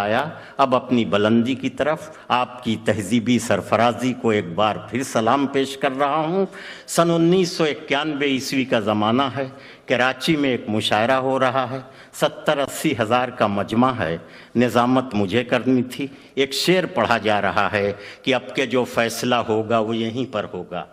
بڑھایا، اب اپنی بلندی کی طرف آپ کی تہذیبی سرفرازی کو ایک بار پھر سلام پیش کر رہا ہوں۔ سن 1991 عیسوی کا زمانہ ہے، کراچی میں ایک مشاعرہ ہو رہا ہے، 70-80 ہزار کا مجمع ہے، نظامت مجھے کرنی تھی۔ ایک شعر پڑھا جا رہا ہے کہ اب کے جو فیصلہ ہوگا وہ یہیں پر ہوگا،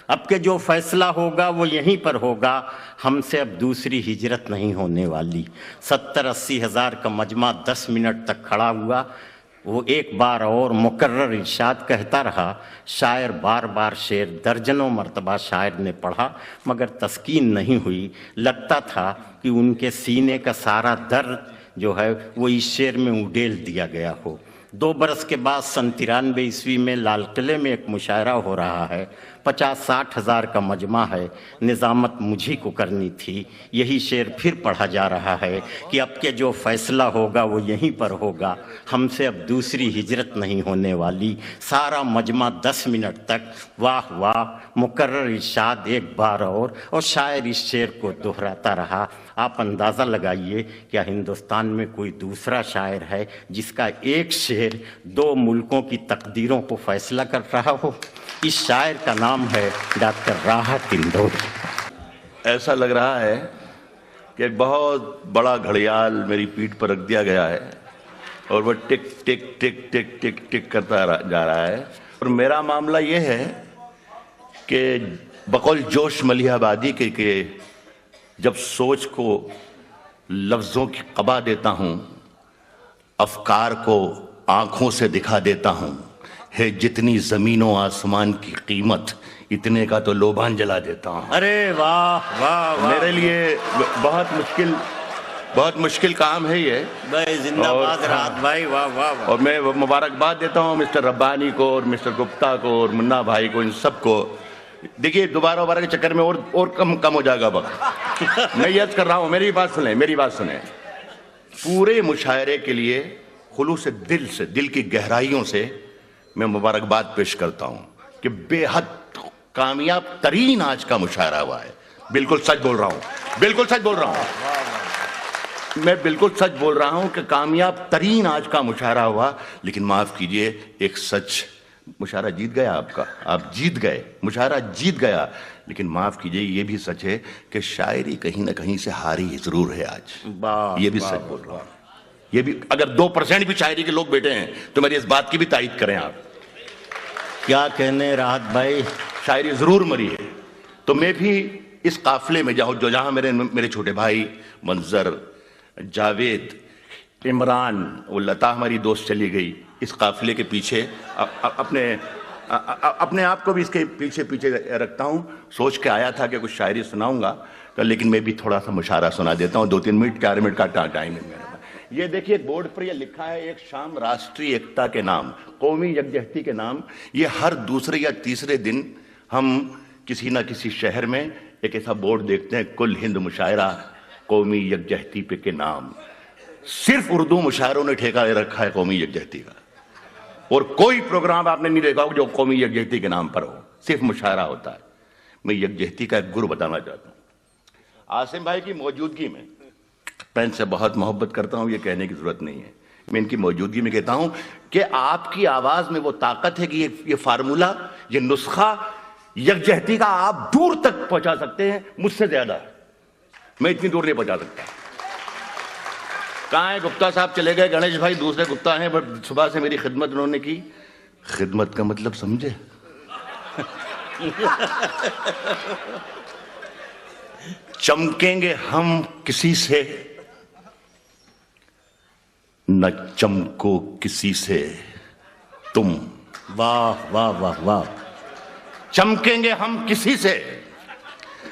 اب کے جو فیصلہ ہوگا وہ یہیں پر ہوگا، ہم سے اب دوسری ہجرت نہیں ہونے والی۔ 70-80 ہزار کا مجمع 10 منٹ تک کھڑا ہوا، وہ ایک بار اور مکرر ارشاد کہتا رہا۔ شاعر بار بار شعر درجنوں مرتبہ شاعر نے پڑھا مگر تسکین نہیں ہوئی، لگتا تھا کہ ان کے سینے کا سارا درد جو ہے وہ اس شعر میں اڈیل دیا گیا ہو۔ 2 برس کے بعد سن 93 عیسوی میں لال قلعے میں ایک مشاعرہ ہو رہا ہے، 50-60 ہزار کا مجمع ہے، نظامت مجھے کو کرنی تھی۔ یہی شعر پھر پڑھا جا رہا ہے کہ اب کے جو فیصلہ ہوگا وہ یہیں پر ہوگا، ہم سے اب دوسری ہجرت نہیں ہونے والی۔ سارا مجمع 10 منٹ تک واہ واہ مکرر ارشاد ایک بار اور شاعر اس شعر کو دہراتا رہا۔ آپ اندازہ لگائیے کیا ہندوستان میں کوئی دوسرا شاعر ہے جس کا ایک شعر 2 ملکوں کی تقدیروں کو فیصلہ کر رہا ہو؟ اس شاعر کا نام ہے ڈاکٹر راحت اندوری۔ ایسا لگ رہا ہے کہ ایک بہت بڑا گھڑیال میری پیٹھ پر رکھ دیا گیا ہے اور وہ ٹک ٹک ٹک ٹک ٹک ٹک کرتا جا رہا ہے، اور میرا معاملہ یہ ہے کہ بقول جوش ملیح آبادی کے کہ جب سوچ کو لفظوں کی قبا دیتا ہوں، افکار کو آنکھوں سے دکھا دیتا ہوں، ہے جتنی زمین و آسمان کی قیمت اتنے کا تو لوبان جلا دیتا ہوں۔ ارے واہ واہ واہ، میرے لیے بہت مشکل کام ہے یہ بھائی زندہ باد راحت بھائی، واہ واہ واہ۔ اور میں مبارکباد دیتا ہوں مسٹر ربانی کو اور مسٹر گپتا کو اور منا بھائی کو، ان سب کو۔ دیکھیے دوبارہ کے چکر میں اور کم ہو جائے گا وقت۔ میں یاد کر رہا ہوں، میری بات سنیں۔ پورے مشاعرے کے لیے خلوص دل سے، دل کی گہرائیوں سے میں مبارکباد پیش کرتا ہوں کہ بے حد کامیاب ترین آج کا مشاعرہ ہوا ہے۔ بالکل سچ بول رہا ہوں، میں بالکل سچ بول رہا ہوں کہ کامیاب ترین آج کا مشاعرہ ہوا۔ لیکن معاف کیجئے، ایک سچ، مشاعرہ جیت گیا آپ کا، آپ جیت گئے، مشاعرہ جیت گیا، لیکن معاف کیجئے یہ بھی سچ ہے کہ شاعری کہیں نہ کہیں سے ہاری ضرور ہے آج۔ یہ بھی سچ بول رہا ہوں۔ یہ بھی اگر 2% بھی شاعری کے لوگ بیٹھے ہیں تو میری اس بات کی بھی تائید کریں آپ۔ کیا کہنے راحت بھائی، شاعری ضرور مری ہے۔ تو میں بھی اس قافلے میں جہاں میرے چھوٹے بھائی منظر، جاوید، عمران، وہ لتا ہماری دوست چلی گئی، اس قافلے کے پیچھے اپنے آپ کو بھی اس کے پیچھے رکھتا ہوں۔ سوچ کے آیا تھا کہ کچھ شاعری سناؤں گا، لیکن میں بھی تھوڑا سا مشاعرہ سنا دیتا ہوں، 2-3 منٹ 4 منٹ کا ٹائم ہے میرا۔ یہ دیکھیے بورڈ پر یہ لکھا ہے، ایک شام راشٹری ایکتا کے نام، قومی یکجہتی کے نام۔ یہ ہر دوسرے یا تیسرے دن ہم کسی نہ کسی شہر میں ایک ایسا بورڈ دیکھتے ہیں، کل ہند مشاعرہ قومی یکجہتی پہ کے نام۔ صرف اردو مشاعروں نے ٹھیکہ لے رکھا ہے قومی یکجہتی کا، اور کوئی پروگرام آپ نے نہیں دیکھا جو قومی یکجہتی کے نام پر ہو، صرف مشاعرہ ہوتا ہے۔ میں یکجہتی کا ایک گر بتانا چاہتا ہوں۔ عاصم بھائی کی موجودگی میں، میں ان سے بہت محبت کرتا ہوں، یہ کہنے کی ضرورت نہیں ہے، میں ان کی موجودگی میں کہتا ہوں کہ آپ کی آواز میں وہ طاقت ہے کہ یہ فارمولہ، یہ نسخہ یکجہتی کا آپ دور تک پہنچا سکتے ہیں، مجھ سے زیادہ میں اتنی دور نہیں پہنچا سکتا۔ کہاں ہے گپتا صاحب؟ چلے گئے۔ گنیش بھائی دوسرے گپتا ہیں، بٹ صبح سے میری خدمت انہوں نے کی۔ خدمت کا مطلب سمجھے؟ چمکیں گے ہم کسی سے، نہ چمکو کسی سے تم۔ واہ واہ واہ واہ۔ چمکیں گے ہم کسی سے،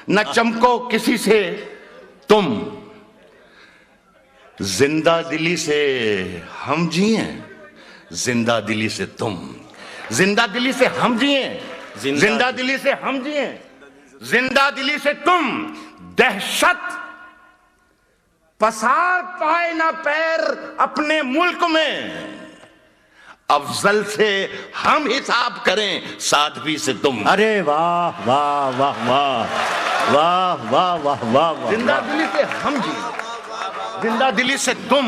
نہ چمکو کسی سے تم، زندہ دلی سے ہم جئیں، زندہ دلی سے تم، زندہ دلی سے ہم جئیں، زندہ دلی سے ہم جئیں، زندہ دلی سے تم، دہشت پسار پائے نہ پیر اپنے ملک میں، افضل سے ہم حساب کریں سادھوی سے تم۔ ارے واہ واہ واہ واہ واہ واہ واہ واہ۔ زندہ دلی سے ہم جی، زندہ دلی سے تم،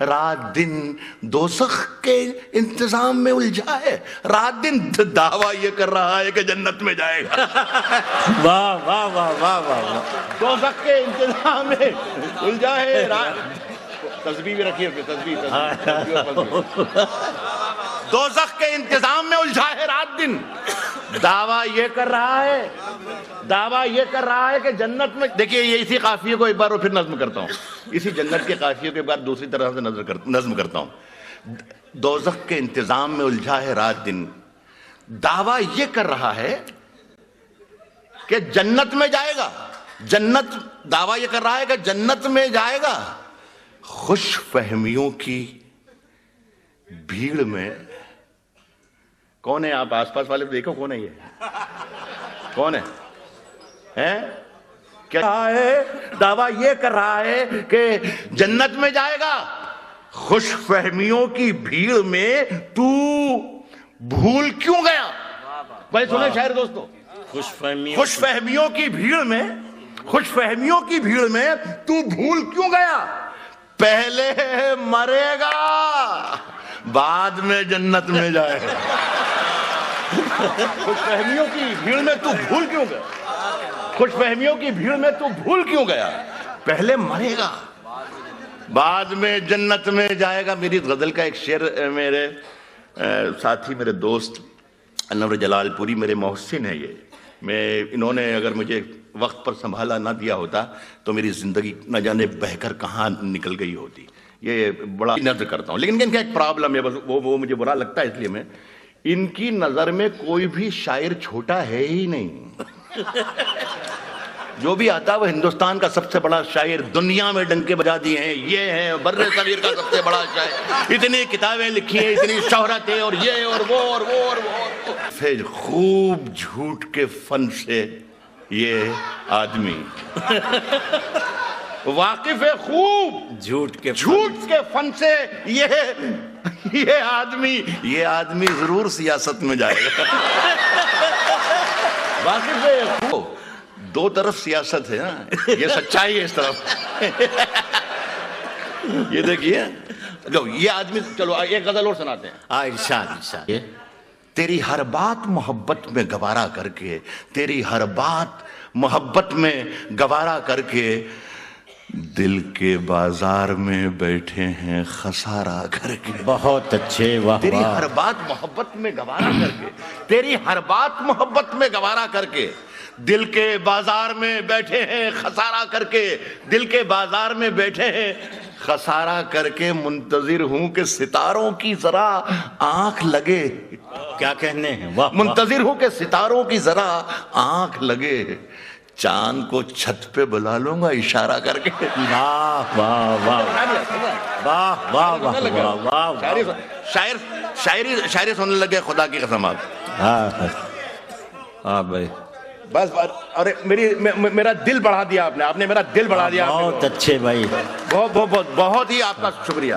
رات دن دوزخ کے انتظام میں الجھا ہے، رات دن دعویٰ یہ کر رہا ہے کہ جنت میں جائے گا۔ واہ واہ واہ واہ واہ، دوزخ کے انتظام میں الجھا ہے، تسبیح بھی رکھیے، تسبیح دوزخ کے انتظام میں الجھا ہے رات دن، دعویٰ یہ کر رہا ہے کہ جنت میں۔ دیکھیے یہ اسی قافیے کو ایک بار اور پھر نظم کرتا ہوں، اسی جنت کے قافیے کو ایک بار دوسری طرح سے نظم کرتا ہوں۔ دوزخ کے انتظام میں الجھا ہے رات دن، دعویٰ یہ کر رہا ہے کہ جنت میں جائے گا، دعویٰ یہ کر رہا ہے کہ جنت میں جائے گا۔ خوش فہمیوں کی بھیڑ میں، کون ہے آپ آس پاس والے دیکھو کون ہے یہ، کون ہے؟ کیا ہے؟ دعویٰ یہ کر رہا ہے کہ جنت میں جائے گا۔ خوش فہمیوں کی بھیڑ میں تو بھول کیوں گیا؟ بھائی سنیں شاعر دوستو، خوش فہمیوں کی بھیڑ میں تو بھول کیوں گیا؟ پہلے مرے گا بعد میں جنت میں جائے گا۔ خوش فہمیوں کی بھیڑ میں تو بھول کیوں گیا؟ خوش فہمیوں کی بھیڑ میں تو بھول کیوں گیا؟ پہلے مرے گا بعد میں جنت میں جائے گا۔ میری غزل کا ایک شعر میرے ساتھی، میرے دوست انور جلال پوری، میرے محسن ہے یہ، انہوں نے اگر مجھے وقت پر سنبھالا نہ دیا ہوتا تو میری زندگی نہ جانے بہہ کر کہاں نکل گئی ہوتی۔ یہ بڑا نظر کرتا ہوں، لیکن ان کا ایک پرابلم ہے، بس وہ مجھے برا لگتا ہے، اس لیے میں ان کی نظر میں کوئی بھی شاعر چھوٹا ہے ہی نہیں۔ جو بھی آتا وہ ہندوستان کا سب سے بڑا شاعر، دنیا میں ڈنکے بجا دیے ہیں، یہ ہے بر صغیر کا سب سے بڑا شاعر، اتنی کتابیں لکھی ہیں، اتنی شہرت ہے، اور یہ اور وہ اور وہ اور وہ۔ خوب جھوٹ کے فن سے یہ آدمی واقف ہے، خوب جھوٹ کے فن سے یہ آدمی ضرور سیاست میں جائے گا۔ واقف ہے، دو طرف سیاست ہے نا، یہ سچائی ہے اس طرف۔ یہ دیکھیے یہ آدمی، چلو ایک غزل اور سناتے ہیں۔ ارشاد تیری ہر بات محبت میں گوارا کر کے، تیری ہر بات محبت میں گوارا کر کے، دل کے بازار میں بیٹھے ہیں خسارہ کر کے۔ بہت اچھے، واہ تیری ہر بات محبت میں گوارا کر کے، تیری ہر بات محبت میں گوارا کر کے، دل کے بازار میں بیٹھے ہیں خسارہ کر کے، دل کے بازار میں بیٹھے ہیں خسارہ کر کے، منتظر ہوں کہ ستاروں کی ذرا آنکھ لگے۔ کیا کہنے ہیں، واہ، منتظر ہوں کہ ستاروں کی ذرا آنکھ لگے، چاند کو چھت پہ بلا لوں گا اشارہ کر کے۔ واہ واہ واہ واہ واہ واہ واہ واہ، شاعری سننے لگے، خدا کی قسم آپ۔ ہاں بھائی، بس ارے میرا دل بڑھا دیا آپ نے میرا دل بڑھا دیا۔ بہت اچھے بھائی، بہت ہی آپ کا شکریہ۔